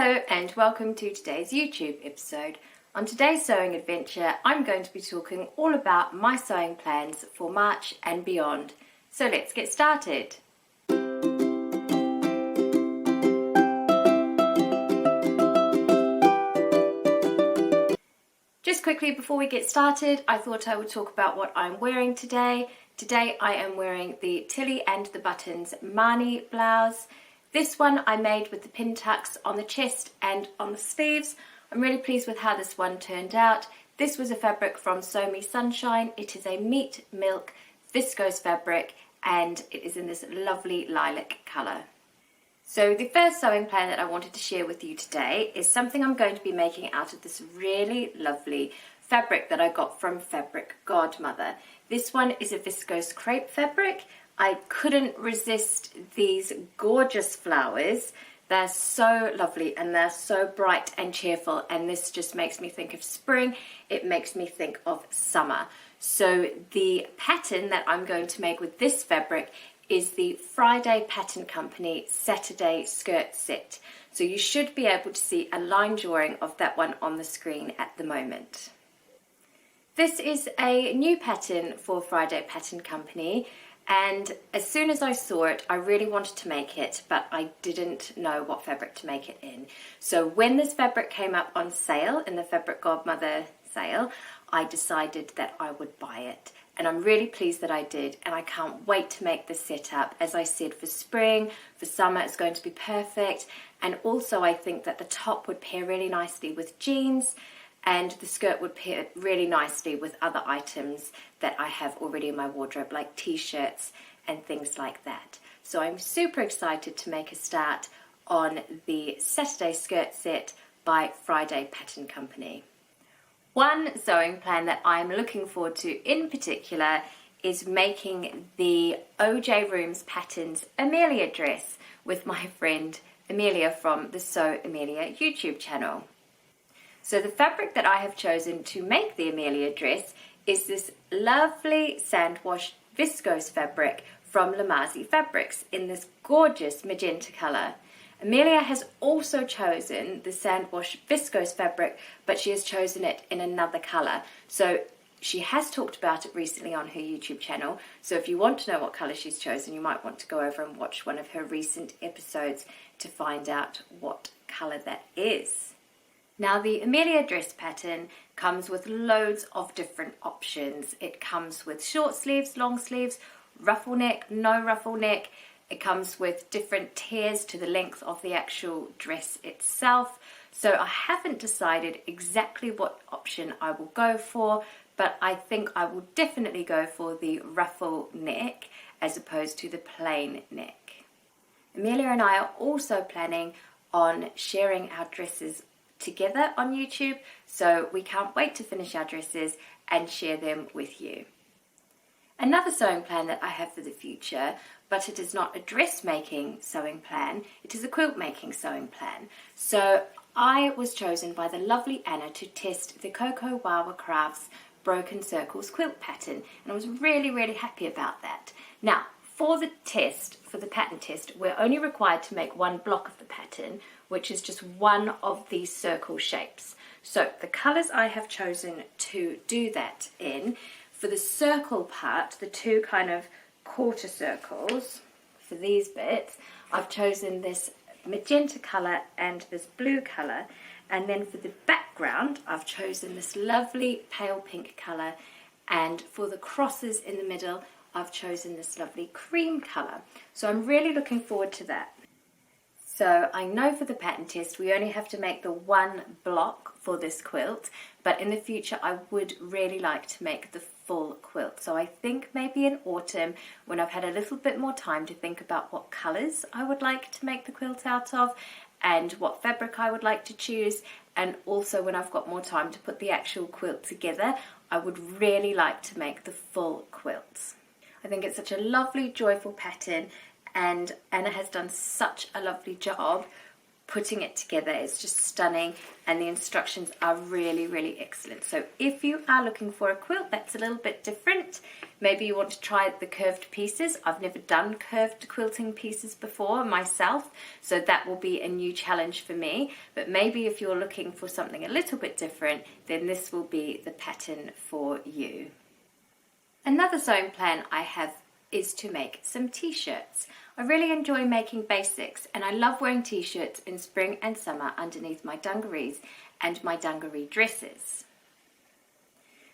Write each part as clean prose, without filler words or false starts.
Hello and welcome to today's YouTube episode. On today's sewing adventure, I'm going to be talking all about my sewing plans for March and beyond. So let's get started. Just quickly before we get started, I thought I would talk about what I'm wearing today. Today I am wearing the Tilly and the Buttons Marnie Blouse. This one I made with the pin tucks on the chest and on the sleeves. I'm really pleased with how this one turned out. This was a fabric from Sew Me Sunshine. It is a meat milk viscose fabric and it is in this lovely lilac colour. So the first sewing plan that I wanted to share with you today is something I'm going to be making out of this really lovely fabric that I got from Fabric Godmother. This one is a viscose crepe fabric. I couldn't resist these gorgeous flowers. They're so lovely and they're so bright and cheerful, and this just makes me think of spring. It makes me think of summer. So the pattern that I'm going to make with this fabric is the Friday Pattern Company Saturday skirt set. So you should be able to see a line drawing of that one on the screen at the moment. This is a new pattern for Friday Pattern Company, and as soon as I saw it, I really wanted to make it, but I didn't know what fabric to make it in. So when this fabric came up on sale in the Fabric Godmother sale, I decided that I would buy it. And I'm really pleased that I did, and I can't wait to make this setup. As I said, for spring, for summer, it's going to be perfect. And also I think that the top would pair really nicely with jeans, and the skirt would pair really nicely with other items that I have already in my wardrobe, like t-shirts and things like that. So I'm super excited to make a start on the Saturday skirt set by Friday Pattern Company. One sewing plan that I'm looking forward to in particular is making the Ojay Rooms Patterns Amelia dress with my friend Amelia from the Sew Amelia YouTube channel. So the fabric that I have chosen to make the Amelia dress is this lovely sandwash viscose fabric from Lamazi Fabrics in this gorgeous magenta colour. Amelia has also chosen the sandwash viscose fabric, but she has chosen it in another colour. So she has talked about it recently on her YouTube channel. So if you want to know what colour she's chosen, you might want to go over and watch one of her recent episodes to find out what colour that is. Now the Amelia dress pattern comes with loads of different options. It comes with short sleeves, long sleeves, ruffle neck, no ruffle neck. It comes with different tiers to the length of the actual dress itself. So I haven't decided exactly what option I will go for, but I think I will definitely go for the ruffle neck as opposed to the plain neck. Amelia and I are also planning on sharing our dresses together on YouTube, so we can't wait to finish our dresses and share them with you. Another sewing plan that I have for the future, but it is not a dressmaking sewing plan, it is a quilt making sewing plan. So I was chosen by the lovely Anna to test the Coco Wawa Crafts Broken Circles quilt pattern, and I was really happy about that. Now for the pattern test, we're only required to make one block of the pattern, which is just one of these circle shapes. So the colours I have chosen to do that in, for the circle part, the two kind of quarter circles, for these bits, I've chosen this magenta colour and this blue colour, and then for the background, I've chosen this lovely pale pink colour, and for the crosses in the middle, I've chosen this lovely cream colour. So I'm really looking forward to that. So I know for the pattern test we only have to make the one block for this quilt, but in the future I would really like to make the full quilt. So I think maybe in autumn, when I've had a little bit more time to think about what colours I would like to make the quilt out of and what fabric I would like to choose, and also when I've got more time to put the actual quilt together, I would really like to make the full quilt. I think it's such a lovely, joyful pattern, and Anna has done such a lovely job putting it together. It's just stunning, and the instructions are really excellent. So if you are looking for a quilt that's a little bit different, Maybe you want to try the curved pieces. I've never done curved quilting pieces before myself, so that will be a new challenge for me. But maybe if you're looking for something a little bit different, then this will be the pattern for you. Another sewing plan I have is to make some t-shirts. I really enjoy making basics, and I love wearing t-shirts in spring and summer underneath my dungarees and my dungaree dresses.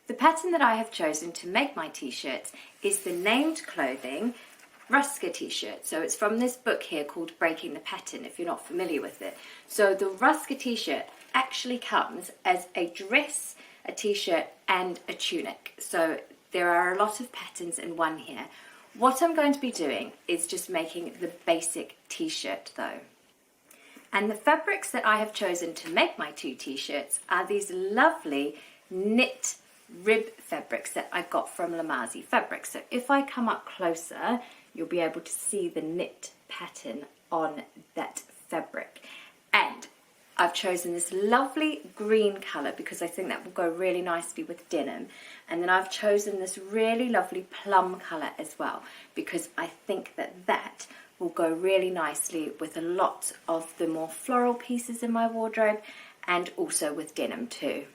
The pattern that I have chosen to make my t-shirts is the Named Clothing Ruska t-shirt. So it's from this book here called Breaking the Pattern, if you're not familiar with it. So the Ruska t-shirt actually comes as a dress, a t-shirt and a tunic. So there are a lot of patterns in one here. What I'm going to be doing is just making the basic t-shirt though. And the fabrics that I have chosen to make my two t-shirts are these lovely knit rib fabrics that I got from Lamazi Fabrics. So if I come up closer, you'll be able to see the knit pattern on that fabric. And I've chosen this lovely green colour because I think that will go really nicely with denim. And then I've chosen this really lovely plum colour as well because I think that that will go really nicely with a lot of the more floral pieces in my wardrobe and also with denim too.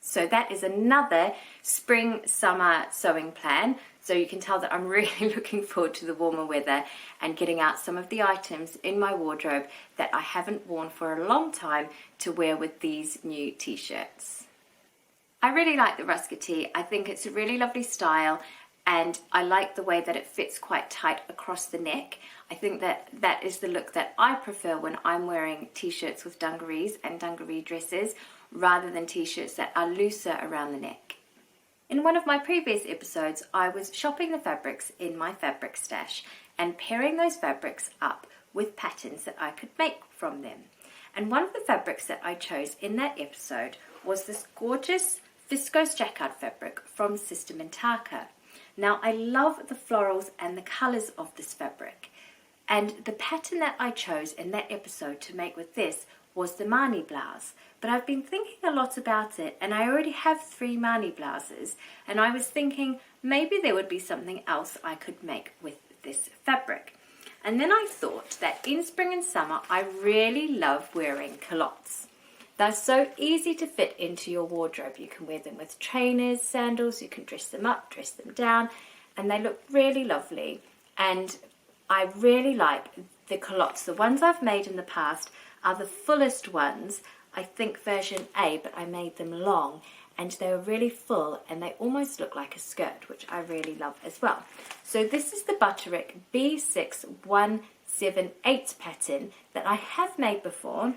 So that is another spring summer sewing plan. So you can tell that I'm really looking forward to the warmer weather and getting out some of the items in my wardrobe that I haven't worn for a long time to wear with these new t-shirts. I really like the Ruska Tee. I think it's a really lovely style and I like the way that it fits quite tight across the neck. I think that that is the look that I prefer when I'm wearing t-shirts with dungarees and dungaree dresses rather than t-shirts that are looser around the neck. In one of my previous episodes, I was shopping the fabrics in my fabric stash and pairing those fabrics up with patterns that I could make from them. And one of the fabrics that I chose in that episode was this gorgeous viscose jacquard fabric from Sister Mintaka. Now I love the florals and the colours of this fabric, and the pattern that I chose in that episode to make with this was the Marnie Blouse. But I've been thinking a lot about it and I already have 3 Marnie blouses and I was thinking maybe there would be something else I could make with this fabric. And then I thought that in spring and summer I really love wearing culottes. They're so easy to fit into your wardrobe. You can wear them with trainers, sandals, you can dress them up, dress them down, and they look really lovely. And I really like the culottes. The ones I've made in the past are the fullest ones, I think version A, but I made them long and they were really full and they almost look like a skirt, which I really love as well. So this is the Butterick B6178 pattern that I have made before,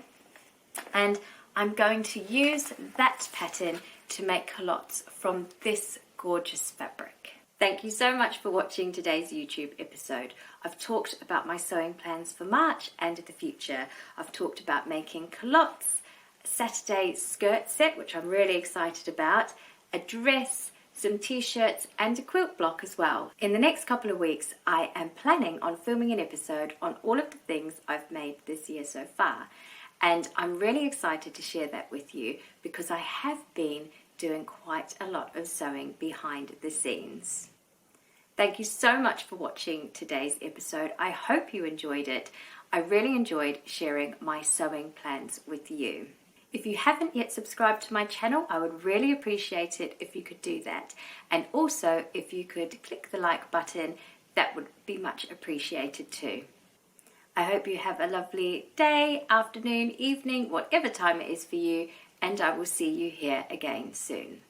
and I'm going to use that pattern to make culottes from this gorgeous fabric. Thank you so much for watching today's YouTube episode. I've talked about my sewing plans for March and the future. I've talked about making culottes, Saturday skirt set, which I'm really excited about, a dress, some t-shirts and a quilt block as well. In the next couple of weeks, I am planning on filming an episode on all of the things I've made this year so far. And I'm really excited to share that with you because I have been doing quite a lot of sewing behind the scenes. Thank you so much for watching today's episode. I hope you enjoyed it. I really enjoyed sharing my sewing plans with you. If you haven't yet subscribed to my channel, I would really appreciate it if you could do that. And also, if you could click the like button, that would be much appreciated too. I hope you have a lovely day, afternoon, evening, whatever time it is for you, and I will see you here again soon.